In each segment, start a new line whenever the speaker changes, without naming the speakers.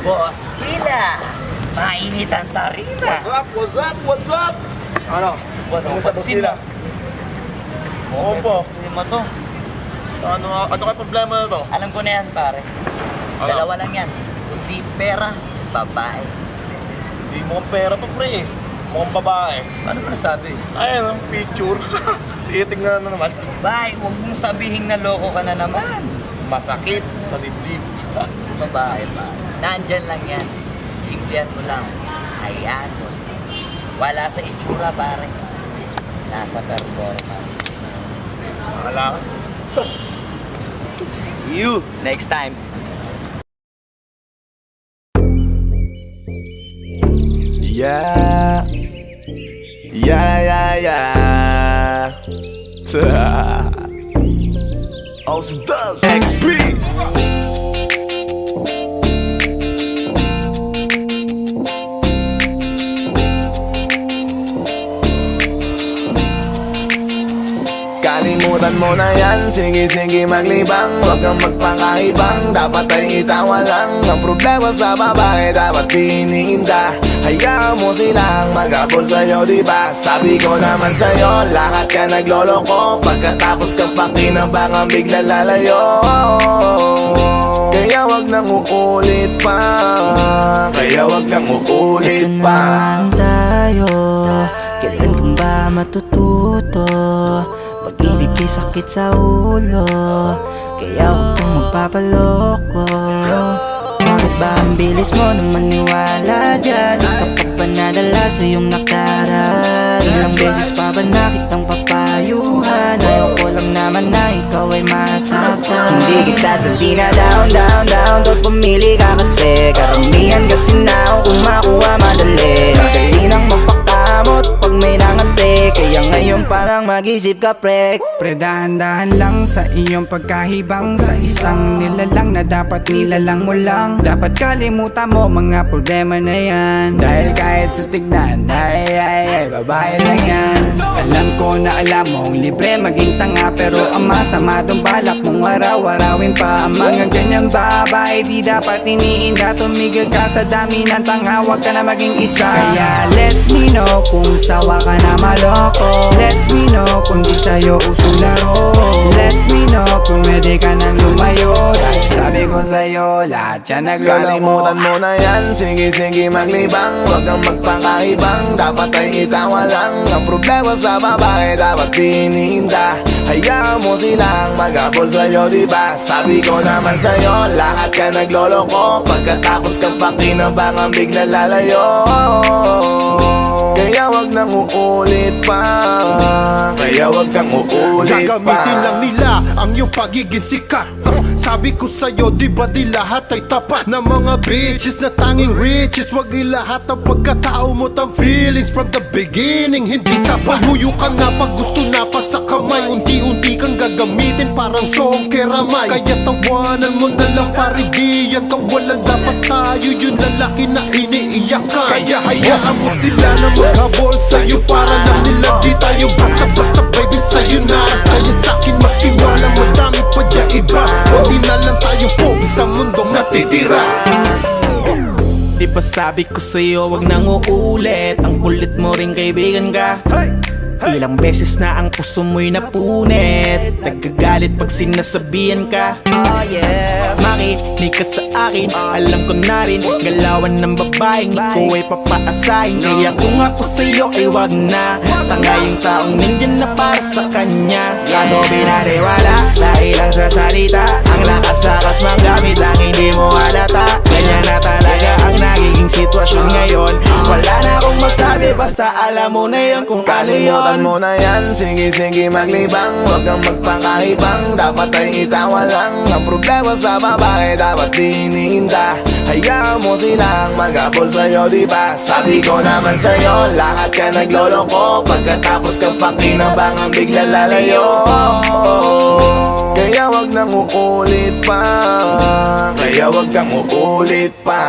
Boss Kila, mainit ang tarima.
What's up? What's up? Ano?
Ano pansin na?
Oo po.
Hindi mo to.
Ano kayo problema na to?
Alam ko na yan, pare.
Ano?
Dalawa lang yan. Kundi pera, babae.
Hindi mo pera to, pre. Mukhang babae.
Ano ba nasabi?
Ayun, ang picture. Titignan na naman.
Babae, huwag mong sabihin na loko ka na naman.
Masakit sa dibdib.
Babae pa. Nandyan lang yan. Simplihan mo lang. Hayaan mo. Wala sa itsura, pare. Nasa performance.
Wala ka. See you.
Next time.
Yeah. Ozdog XP. Kalimutan mo na yan, sige maglibang. Huwag kang magpakaibang, dapat ay itawa lang. Ang problema sa babae, dapat tinihinda. Hayaan mo silang mag-abol sa'yo, diba? Sabi ko naman sa'yo, lahat ka nagloloko. Pagkatapos kang pakinabangan, bigla lalayo. Kaya wag nang uulit pa. Kaya wag nang uulit
Ito
pa.
naman tayo, kailan kang ba matututo? Pag-ibig ay sakit sa ulo, kaya huwag kang magpapaloko. Bakit ba ang bilis mo na maniwala dyan? Di ka pa ba nadala sa iyong nakaraan? Ilang beses pa ba nakitang papayuhan? Ayaw ko lang naman na ikaw ay masaktan. Hindi kita sa down. Doon pumili ka kasi karamihan kasi na kung makuha madali. Madali nang magpakamot pag may nangante. Kaya ngayon parang mag-isip ka, pre.
Pre, dahan-dahan lang sa iyong pagkahibang. Sa isang nilalang na dapat nilalang mo lang. Dapat kalimutan mo mga problema na yan. Dahil kahit sa tignan, ay, babae lang yan. Alam ko na alam mong libre maging tanga, pero ang masama dong balak mong araw-arawin pa. Ang mga ganyang babae di dapat iniinda. Tumigil ka sa dami ng tanga, huwag ka na maging isa. Kaya let me know kung sawa ka na maloko. Let me know kung di sa'yo uso laro. Let me know kung pwede ka nang lumayo. Dahil sabi ko sa'yo, lahat yan nagloloko.
Kalimutan mo na yan, sige maglibang. Huwag kang magpakaibang, dapat ay itawa lang. Ang problema sa babae, dapat tinihinda. Hayaan mo silang mag-abol sa'yo, diba? Sabi ko naman sa'yo, lahat ka nagloloko. Pagkatapos kang pakinabangan, bigla lalayo. Kaya wag nang uulit pa. Kaya wag nang uulit pa.
Gagamitin lang nila ang iyong pagiging sikat. Sabi ko sa'yo, di ba di lahat ay tapat na mga bitches na tanging riches. Wag ilahat ang pagkatao mo tang feelings from the beginning. Hindi sapat, huyo ka na pag gusto na pa sa kamay. Unti-unti kang gagamitin parang song keramay. Kaya tawanan mo na lang pare, di yan kawalan. Dapat tayo yung lalaki na iniiyakan. Kaya hayaan mo sila na maghabol sa'yo, para lang nila di tayo basta-basta baby sa'yo na. Kaya sa'kin magtiwala, madami pa dyan iba. Huwag na lang tayo pogi sa mundong natitira.
Di ba sabi ko sa'yo, wag nang uulit. Ang kulit mo rin kaibigan ka. Ilang beses na ang puso mo'y napunit. Nagkagalit pag sinasabihan ka.
Oh yeah.
Makinig ka sa akin, alam ko na rin galawan ng babaeng ikaw ay papaasahin. Kaya kung ako sa'yo ay wag na. Tanga yung taong nandyan na para sa kanya. Kaso binariwala dahil lang sa salita. Ang lakas-lakas magamit lang hindi mo halata. Ganyan na talaga ang nagiging sitwasyon ngayon. Wala na akong masabi, basta alam mo na yun kung paano yun.
Kalimutan mo na yan, sige maglibang. Huwag kang magpakaibang, dapat ay itawa lang. Ang problema sa babae, dapat tinihinda. Hayaan mo silang mag-abol sa'yo, diba? Sabi ko naman sa'yo, lahat ka nagloloko. Pagkatapos kang pakinabangan, bigla lalayo. Kaya wag nang uulit pa. Kaya wag kang uulit pa.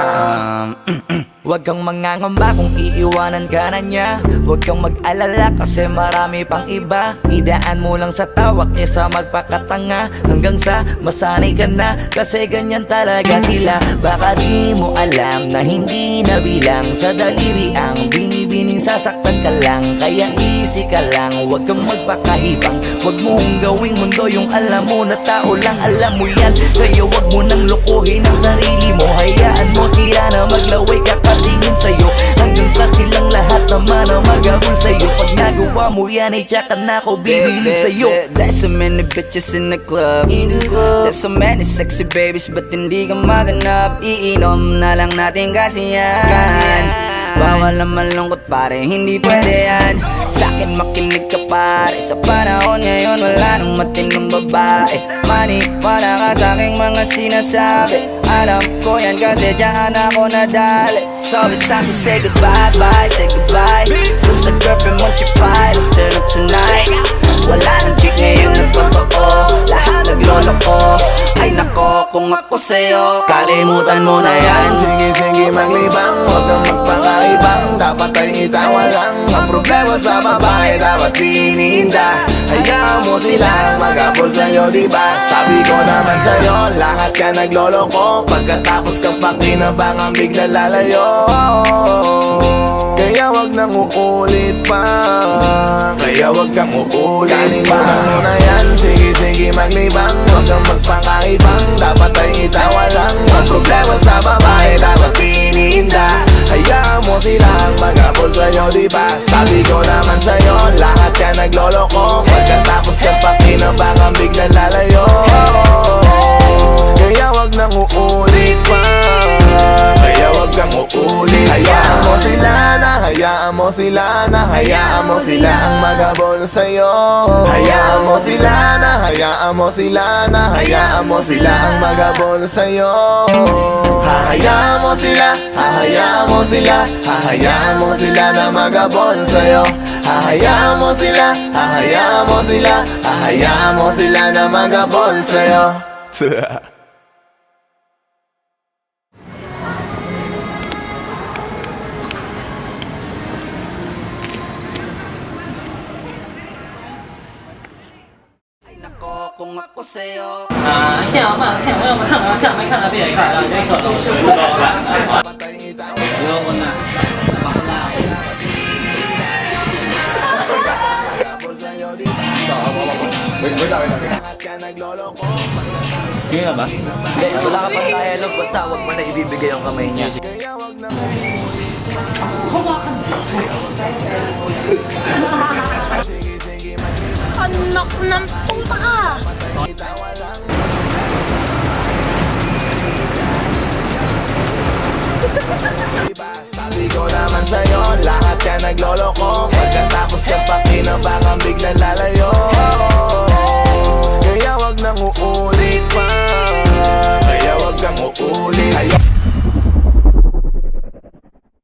Huwag kang mangangamba kung iiwanan ka na niya. Huwag kang mag-alala kasi marami pang iba. Idaan mo lang sa tawak kesa magpakatanga, hanggang sa masanay ka na, kasi ganyan talaga sila. Baka di mo alam na hindi na bilang sa daliri ang binibining sasaktan ka lang. Kaya easy ka lang, huwag kang magpakaibang. Huwag mong gawing mundo yung alam mo na tao lang alam mo yan. Kaya huwag mo nang lokohin ang sarili mo. Hayaan mo sila na maglaway kakatingin sa'yo, hanggang sa silang lahat naman ang magagol sa'yo. Pag nagawa mo yan ay tsaka na ako bibilid sa'yo.
There's so many bitches in the club. There's so many sexy babies, ba't hindi ka maganap? Iinom na lang natin kasi yan. Bawal na malungkot pare, hindi pwede yan. Sa'kin makinig ka pare, sa panahon ngayon wala nang matinong babae. Maniwala ka sa'king mga sinasabi, alam ko yan kasi dyan ako nadali. So it's time to say goodbye, bye, say goodbye. Dun sa girlfriend mo chipay, let's turn up tonight. Wala nang chick ngayon nagtotoo, lahat naglolo ko. Ay nako, kung ako sa'yo, kalimutan mo na yan.
Sige, sige, maglibang, huwag kang magpakaibang. Dapat ay itawa lang ang problema sa babae, dapat tininda. Hayaan mo sila mag-abol sa'yo, diba? Sabi ko naman sa'yo, lahat ka nagloloko. Pagkatapos kang pakinabangan, bigla lalayo. Kaya wag nang uulit pa, kaya wag kang uulit. Kalimutan mo na yan, sige, sige, maglibang. Huwag kang magpakaibang, dapat ay itawa lang ang problema sa babae, dapat tininda. Hayaan mo silang mag-abol sa'yo, diba? Sabi ko naman sa'yo, lahat ka nagloloko. Pagkatapos kang pakinabangan, bigla lalayo. Kaya wag nang uulit pa, kaya wag kang uulit. Hayaan mo sila na, hayaan mo sila na, hayaan mo sila ang mag-abol sa'yo. Hayaan mo sila na, hayaan mo sila na, hayaan mo sila ang mag-abol sa'yo. Hahayaan mo sila, hahayaan mo sila, hahayaan mo sila na mag-abol sa'yo. Hahayaan mo sila, hahayaan mo sila, hahayaan mo sila na mag-abol sa'yo.
Ay nako, kung ako sa'yo.
像慢，像我要么看啊，像没看到别人看，然后别可能是不高看。
Hindi, wala ka pang dialogue, basta huwag mo na ibibigay yung kamay niya.
Anak ng puta ka!
Sabi ko naman sa'yo, lahat ka nagloloko. Pagkatapos kang pakinabangan, bigla lala.